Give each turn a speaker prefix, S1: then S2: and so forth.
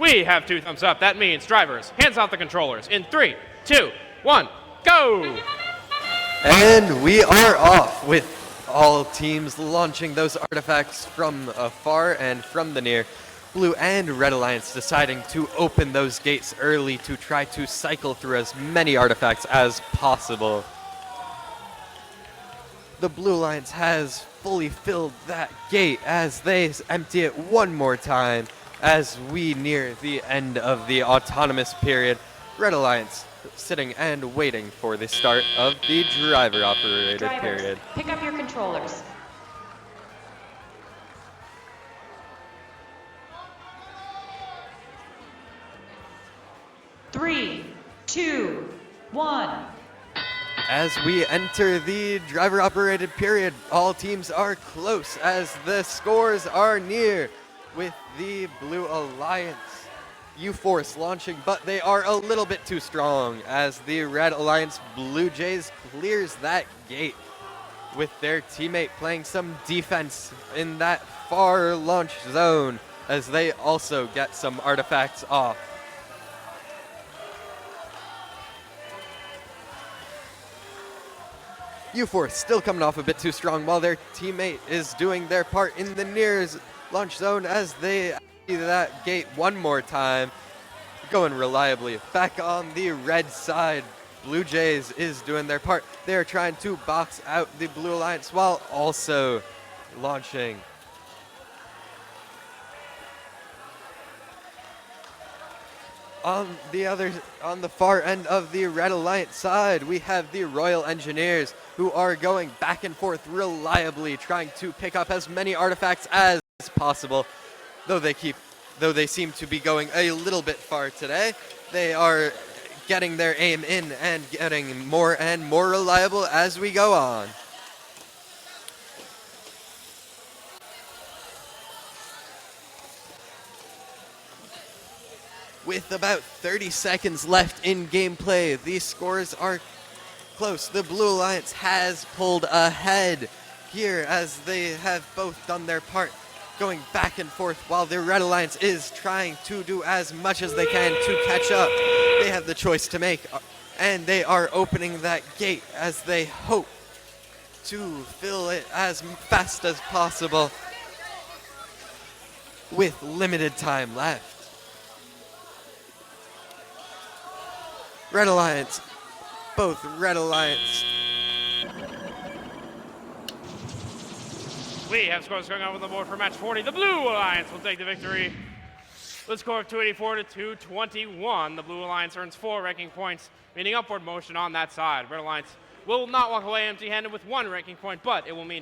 S1: We have 2 thumbs up. That means drivers, hands off the controllers. In 3, 2, 1, go!
S2: And we are off with all teams launching those artifacts from afar and from the near. Blue and Red Alliance deciding to open those gates early to try to cycle through as many artifacts as possible. The Blue Alliance has fully filled that gate as they empty it one more time as we near the end of the autonomous period. Red Alliance sitting and waiting for the start of the driver-operated period.
S3: Pick up your controllers. Three, two, one.
S2: As we enter the driver-operated period, all teams are close as the scores are near with the Blue Alliance. U-Force launching, but they are a little bit too strong as the Red Alliance Blue Jays clears that gate with their teammate playing some defense in that far launch zone as they also get some artifacts off. U-Force still coming off a bit too strong while their teammate is doing their part in the near launch zone as they empty that gate one more time. Going reliably. Back on the red side, Blue Jays is doing their part. They're trying to box out the Blue Alliance while also launching. On the far end of the Red Alliance side, we have the Royal Engineers who are going back and forth reliably, trying to pick up as many artifacts as possible. Though they seem to be going a little bit far today, they are getting their aim in and getting more and more reliable as we go on. With about 30 seconds left in gameplay, these scores are close. The Blue Alliance has pulled ahead here as they have both done their part, going back and forth while the Red Alliance is trying to do as much as they can to catch up. They have the choice to make, and they are opening that gate as they hope to fill it as fast as possible with limited time left. Red Alliance, both Red Alliance.
S1: We have scores going on the board for match 40. The Blue Alliance will take the victory. The score of 284 to 221. The Blue Alliance earns 4 ranking points, meaning upward motion on that side. Red Alliance will not walk away empty-handed with 1 ranking point, but it will mean